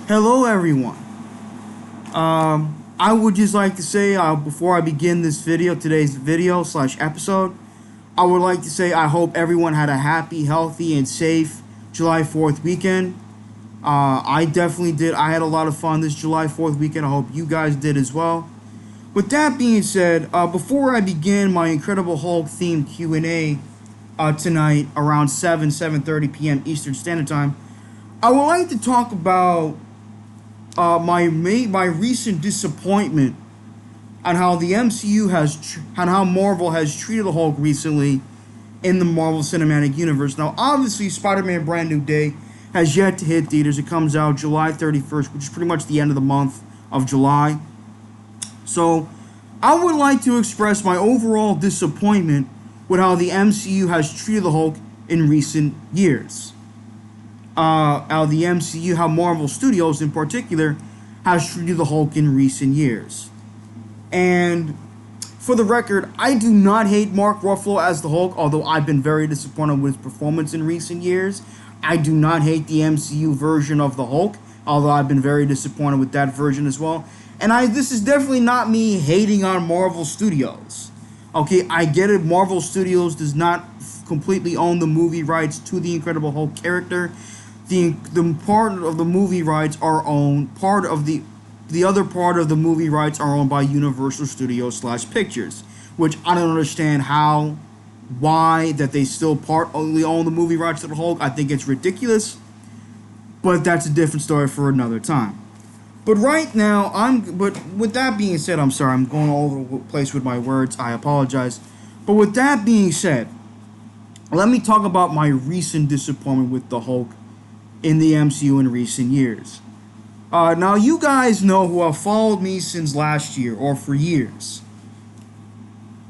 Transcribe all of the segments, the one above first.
Hello, everyone. I would just like to say, before I begin this video, today's video slash episode, I would like to say I hope everyone had a happy, healthy, and safe July 4th weekend. I definitely did. I had a lot of fun this July 4th weekend. I hope you guys did as well. With that being said, before I begin my Incredible Hulk themed Q&A tonight around 7:30 p.m. Eastern Standard Time, I would like to talk about my recent disappointment on how the MCU on how Marvel has treated the Hulk recently in the Marvel Cinematic Universe. Now, obviously, Spider-Man: Brand New Day has yet to hit theaters. It comes out July 31st, which is pretty much the end of the month of July. So, I would like to express my overall disappointment with how the MCU has treated the Hulk in recent years. How the MCU, how Marvel Studios in particular, has treated the Hulk in recent years. And for the record, I do not hate Mark Ruffalo as the Hulk, although I've been very disappointed with his performance in recent years. I do not hate the MCU version of the Hulk, although I've been very disappointed with that version as well. And this is definitely not me hating on Marvel Studios. Okay, I get it. Marvel Studios does not completely own the movie rights to the Incredible Hulk character. The part of the movie rights are owned. Part of the other part of the movie rights are owned by Universal Studios / Pictures, which I don't understand why that they still partly own the movie rights to the Hulk. I think it's ridiculous, but that's a different story for another time. But right now, But with that being said, I'm sorry, I'm going all over the place with my words. I apologize. But with that being said, let me talk about my recent disappointment with the Hulk in the MCU in recent years. Now, you guys know, who have followed me since last year, or for years,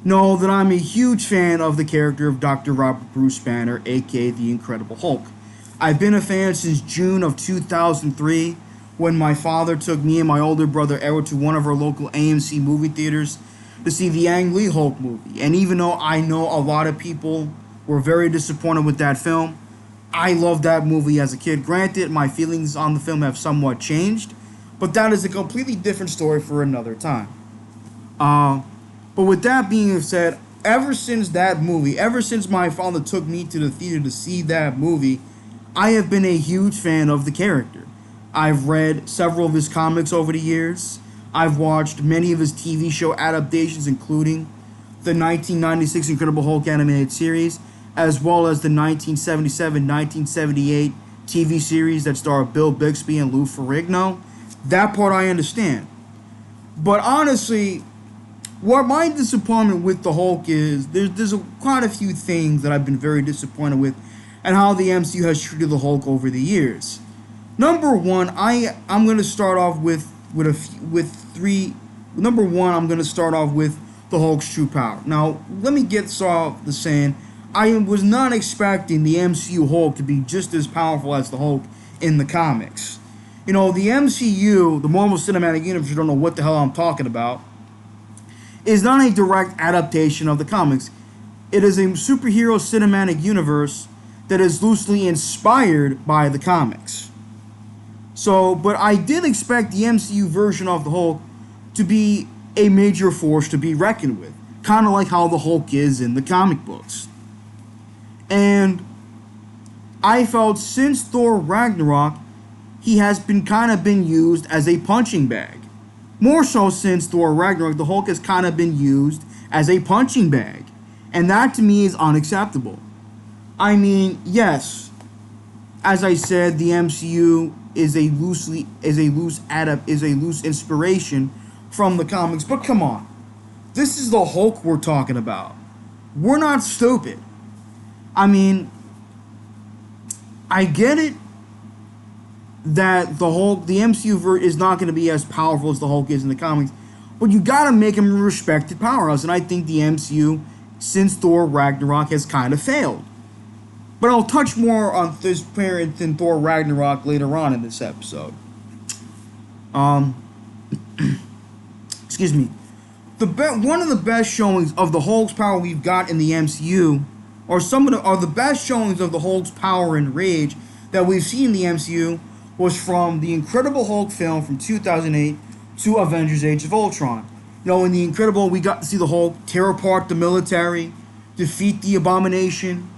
know that I'm a huge fan of the character of Dr. Robert Bruce Banner, aka the Incredible Hulk. I've been a fan since June of 2003, when my father took me and my older brother Eric to one of our local AMC movie theaters to see the Ang Lee Hulk movie. And even though I know a lot of people were very disappointed with that film, I loved that movie as a kid. Granted, my feelings on the film have somewhat changed, but that is a completely different story for another time. But with that being said, ever since my father took me to the theater to see that movie, I have been a huge fan of the character. I've read several of his comics over the years. I've watched many of his TV show adaptations, including the 1996 Incredible Hulk animated series, as well as the 1977-1978 TV series that starred Bill Bixby and Lou Ferrigno. That part I understand. But honestly, what my disappointment with the Hulk is, there's quite a few things that I've been very disappointed with, and how the MCU has treated the Hulk over the years. Number one, I'm going to start off with three. Number one, I'm going to start off with the Hulk's true power. Now, let me start off the saying, I was not expecting the MCU Hulk to be just as powerful as the Hulk in the comics. You know, the MCU, the Marvel Cinematic Universe, you don't know what the hell I'm talking about, is not a direct adaptation of the comics. It is a superhero cinematic universe that is loosely inspired by the comics. So, but I did expect the MCU version of the Hulk to be a major force to be reckoned with, kind of like how the Hulk is in the comic books. And I felt since Thor Ragnarok, he has been used as a punching bag. More so since Thor Ragnarok, the Hulk has kind of been used as a punching bag. And that to me is unacceptable. I mean, yes, as I said, the MCU is a loose inspiration from the comics, but come on. This is the Hulk we're talking about. We're not stupid. I mean, I get it that the MCU is not going to be as powerful as the Hulk is in the comics, but you got to make him a respected powerhouse, and I think the MCU, since Thor Ragnarok, has kind of failed. But I'll touch more on this parent than Thor Ragnarok later on in this episode. Excuse me. One of the best showings of the Hulk's power we've got in the MCU, or the best showings of the Hulk's power and rage that we've seen in the MCU, was from the Incredible Hulk film from 2008 to Avengers Age of Ultron. You know, in the Incredible, we got to see the Hulk tear apart the military, defeat the Abomination,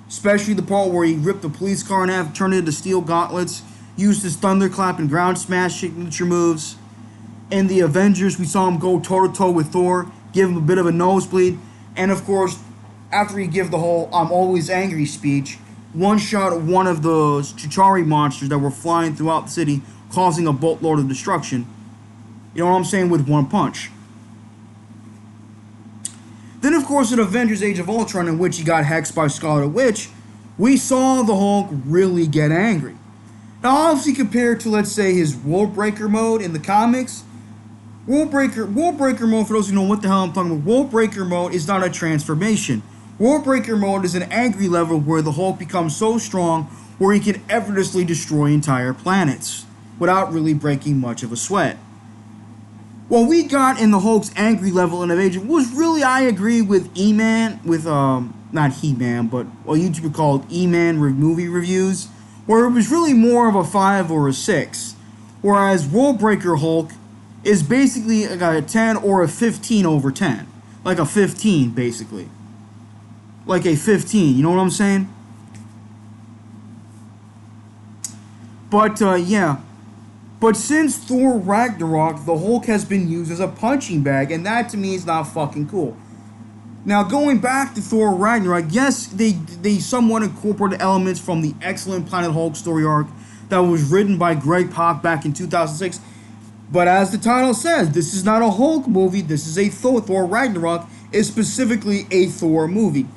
especially the part where he ripped the police car in half, turned it into steel gauntlets, used his thunderclap and ground smash signature moves. In the Avengers, we saw him go toe-to-toe with Thor, give him a bit of a nosebleed, and of course, after he gave the whole "I'm always angry" speech, one shot at one of those Chitauri monsters that were flying throughout the city, causing a boatload of destruction. You know what I'm saying? With one punch. Then, of course, in Avengers Age of Ultron, in which he got hexed by Scarlet Witch, we saw the Hulk really get angry. Now, obviously, compared to, let's say, his World Breaker mode in the comics, World Breaker mode, for those who know what the hell I'm talking about, World Breaker mode is not a transformation. World Breaker mode is an angry level where the Hulk becomes so strong where he can effortlessly destroy entire planets without really breaking much of a sweat. What we got in the Hulk's angry level in Avengers was really, I agree with E-Man, with, not He-Man, but what YouTube called E-Man movie reviews, where it was really more of a 5 or a 6. Whereas World Breaker Hulk is basically like a 10 or a 15 over 10. Like a 15, basically. Like a 15, you know what I'm saying? But, yeah. But since Thor Ragnarok, the Hulk has been used as a punching bag, and that to me is not fucking cool. Now, going back to Thor Ragnarok, yes, they somewhat incorporated elements from the excellent Planet Hulk story arc that was written by Greg Pak back in 2006. But as the title says, this is not a Hulk movie, this is a Thor Ragnarok is specifically a Thor movie.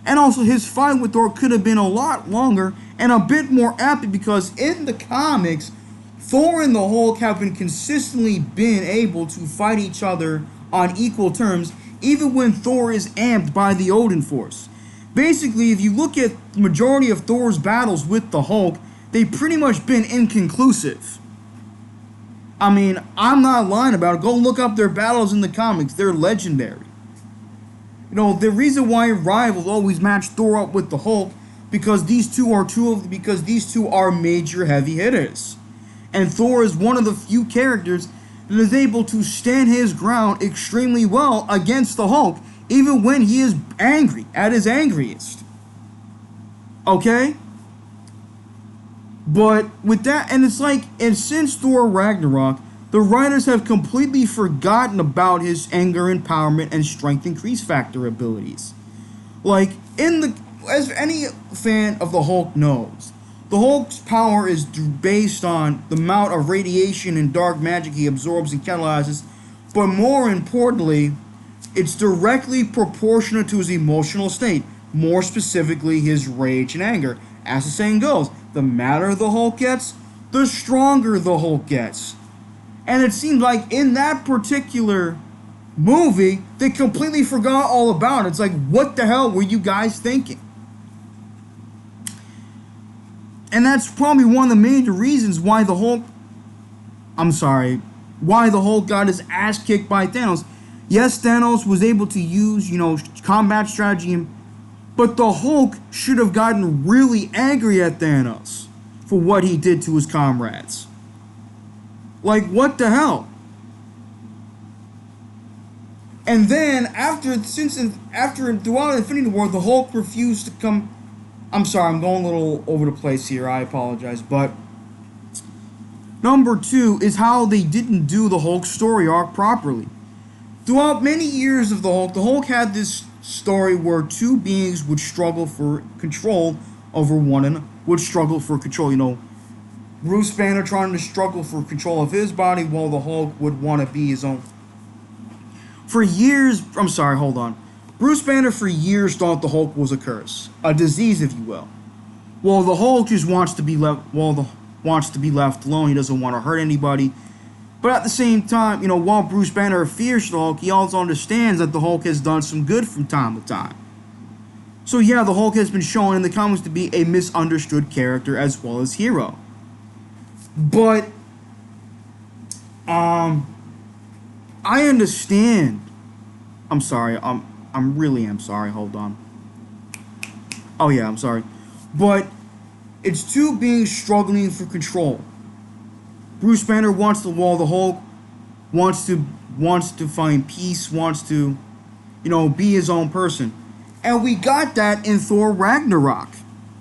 And also, his fight with Thor could have been a lot longer and a bit more epic because in the comics, Thor and the Hulk have consistently been able to fight each other on equal terms, even when Thor is amped by the Odin Force. Basically, if you look at the majority of Thor's battles with the Hulk, they've pretty much been inconclusive. I mean, I'm not lying about it. Go look up their battles in the comics. They're legendary. You know, the reason why rivals always match Thor up with the Hulk because these two are major heavy hitters. And Thor is one of the few characters that is able to stand his ground extremely well against the Hulk, even when he is angry, at his angriest. Okay? But with that, and it's like, and since Thor Ragnarok, the writers have completely forgotten about his anger, empowerment, and strength increase factor abilities. Like, as any fan of the Hulk knows, the Hulk's power is based on the amount of radiation and dark magic he absorbs and catalyzes, but more importantly, it's directly proportionate to his emotional state, more specifically his rage and anger. As the saying goes, the madder the Hulk gets, the stronger the Hulk gets. And it seems like in that particular movie, they completely forgot all about it. It's like, what the hell were you guys thinking? And that's probably one of the major reasons why the Hulk got his ass kicked by Thanos. Yes, Thanos was able to use, combat strategy, but the Hulk should have gotten really angry at Thanos for what he did to his comrades. Like, what the hell? And then, throughout Infinity War, the Hulk refused to come. I'm sorry, I'm going a little over the place here, I apologize, but number 2 is how they didn't do the Hulk story arc properly. Throughout many years of the Hulk had this story where two beings would struggle for control over one another, Bruce Banner trying to struggle for control of his body while the Hulk would want to be his own. Bruce Banner for years thought the Hulk was a curse, a disease, if you will. Well, the Hulk just wants to be left alone. He doesn't want to hurt anybody. But at the same time, while Bruce Banner fears the Hulk, he also understands that the Hulk has done some good from time to time. So yeah, the Hulk has been shown in the comics to be a misunderstood character as well as hero. But I understand. I'm sorry. I'm sorry. Hold on. Oh yeah, I'm sorry. But it's two beings struggling for control. Bruce Banner wants to, while the Hulk wants to find peace, wants to, be his own person. And we got that in Thor Ragnarok.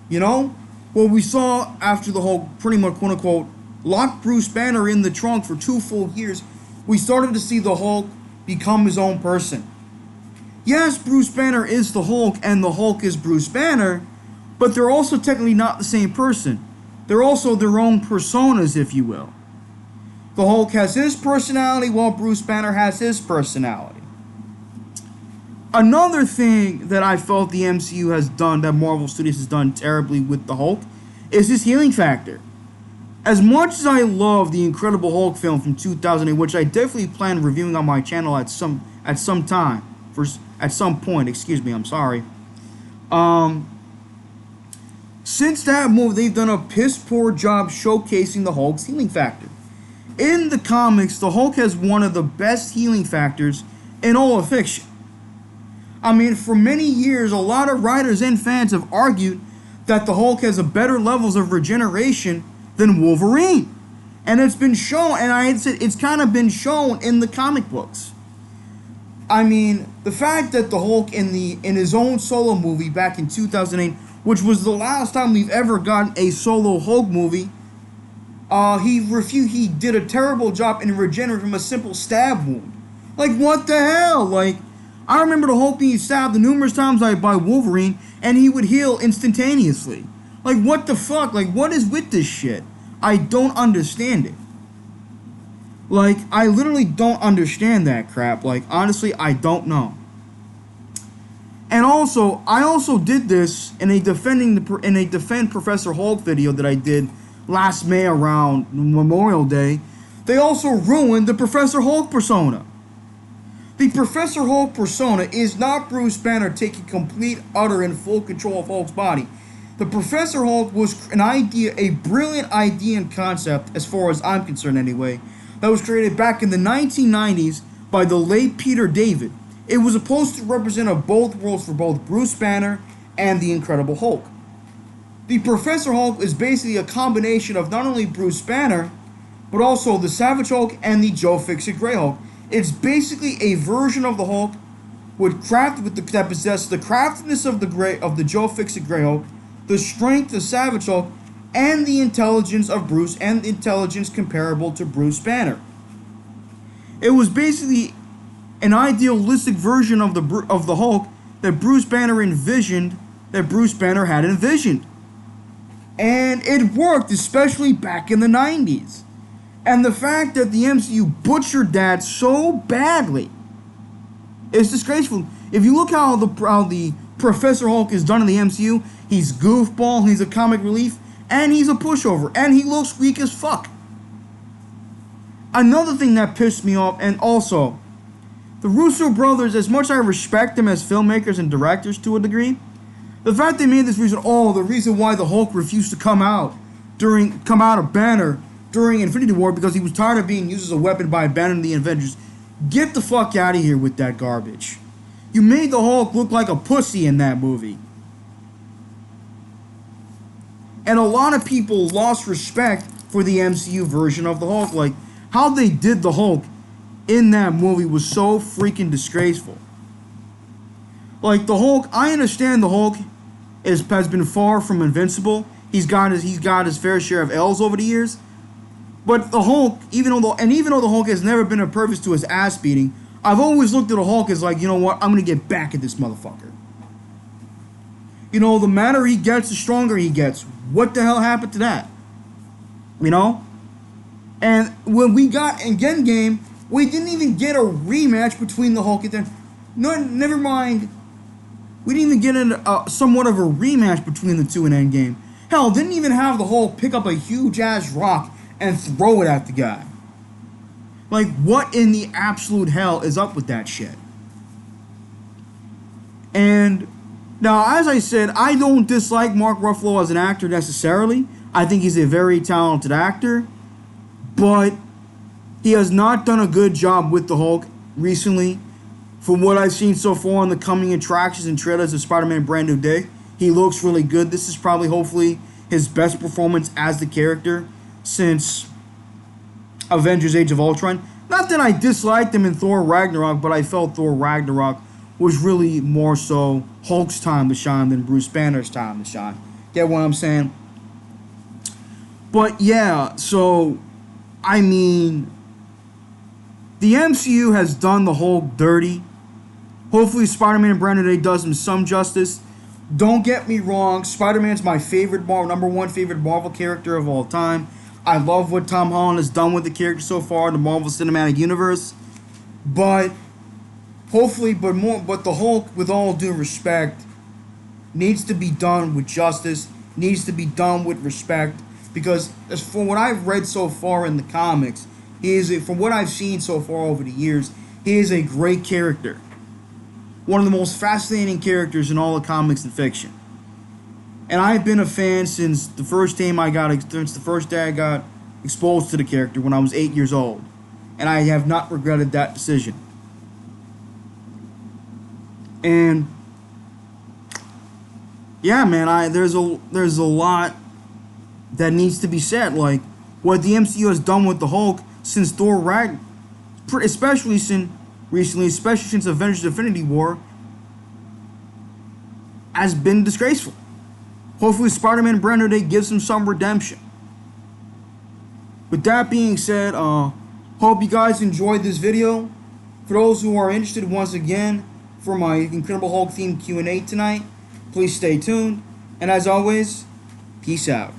What we saw after the Hulk pretty much, quote unquote, locked Bruce Banner in the trunk for 2 full years, we started to see the Hulk become his own person. Yes, Bruce Banner is the Hulk and the Hulk is Bruce Banner, but they're also technically not the same person. They're also their own personas, if you will. The Hulk has his personality while Bruce Banner has his personality. Another thing that I felt the MCU has done, that Marvel Studios has done terribly with the Hulk, is his healing factor. As much as I love the Incredible Hulk film from 2008, which I definitely plan reviewing on my channel at some point, I'm sorry. Since that movie, they've done a piss poor job showcasing the Hulk's healing factor. In the comics, the Hulk has one of the best healing factors in all of fiction. I mean, for many years, a lot of writers and fans have argued that the Hulk has a better levels of regeneration than Wolverine. And it's been shown, and I had said it's kind of been shown in the comic books. I mean, the fact that the Hulk in his own solo movie back in 2008, which was the last time we've ever gotten a solo Hulk movie, he did a terrible job in regenerating from a simple stab wound. Like, what the hell? Like, I remember the Hulk being stabbed numerous times by Wolverine, and he would heal instantaneously. Like, what the fuck? Like, what is with this shit? I don't understand it. Like, I literally don't understand that crap. Like, honestly, I don't know. And also, I also did this in a Defend Professor Hulk video that I did last May around Memorial Day. They also ruined the Professor Hulk persona. The Professor Hulk persona is not Bruce Banner taking complete, utter, and full control of Hulk's body. The Professor Hulk was a brilliant idea and concept, as far as I'm concerned anyway, that was created back in the 1990s by the late Peter David. It was supposed to represent both worlds for both Bruce Banner and the Incredible Hulk. The Professor Hulk is basically a combination of not only Bruce Banner, but also the Savage Hulk and the Joe Fix-It Grey Hulk. It's basically a version of the Hulk that possesses the craftiness of the Joe Fix-It Grey Hulk, the strength of Savage Hulk, and the intelligence of Bruce, and intelligence comparable to Bruce Banner. It was basically an idealistic version of the Hulk that Bruce Banner had envisioned. And it worked, especially back in the 90s. And the fact that the MCU butchered that so badly is disgraceful. If you look how the Professor Hulk is done in the MCU, he's goofball, he's a comic relief, and he's a pushover, and he looks weak as fuck. Another thing that pissed me off, and also, the Russo brothers, as much as I respect them as filmmakers and directors to a degree, the fact they made this reason, the reason why the Hulk refused to come out of Banner during Infinity War because he was tired of being used as a weapon by Banner and the Avengers. Get the fuck out of here with that garbage. You made the Hulk look like a pussy in that movie. And a lot of people lost respect for the MCU version of the Hulk. Like, how they did the Hulk in that movie was so freaking disgraceful. Like, the Hulk, I understand the Hulk has been far from invincible. He's got his fair share of L's over the years. But the Hulk, even though the Hulk has never been a purpose to his ass beating, I've always looked at the Hulk as like, you know what, I'm going to get back at this motherfucker. You know, the madder he gets, the stronger he gets. What the hell happened to that? You know? And when we got in Endgame, we didn't even get a rematch between the Hulk and them. No, never mind. We didn't even get somewhat of a rematch between the two in Endgame. Hell, didn't even have the Hulk pick up a huge-ass rock and throw it at the guy. Like, what in the absolute hell is up with that shit? And now, as I said, I don't dislike Mark Ruffalo as an actor necessarily. I think he's a very talented actor. But he has not done a good job with the Hulk recently. From what I've seen so far in the coming attractions and trailers of Spider-Man Brand New Day, he looks really good. This is probably, hopefully, his best performance as the character since Avengers Age of Ultron. Not that I disliked him in Thor Ragnarok, but I felt Thor Ragnarok was really more so Hulk's time to shine than Bruce Banner's time to shine. Get what I'm saying? But yeah, so, I mean, the MCU has done the Hulk dirty. Hopefully Spider-Man Brand New Day does him some justice. Don't get me wrong, Spider-Man's my favorite number one favorite Marvel character of all time. I love what Tom Holland has done with the character so far in the Marvel Cinematic Universe. But hopefully, but the Hulk, with all due respect, needs to be done with justice, needs to be done with respect, because as for what I've read so far in the comics, from what I've seen so far over the years, he is a great character. One of the most fascinating characters in all of comics and fiction. And I've been a fan since the first day I got exposed to the character when I was 8 years old. And I have not regretted that decision. And yeah, man, there's a lot that needs to be said. Like what the MCU has done with the Hulk since Thor Ragnarok, especially since Avengers Infinity War, has been disgraceful. Hopefully Spider-Man Brand New Day gives him some redemption. With that being said, hope you guys enjoyed this video. For those who are interested, once again, for my Incredible Hulk themed Q&A tonight, please stay tuned. And as always, peace out.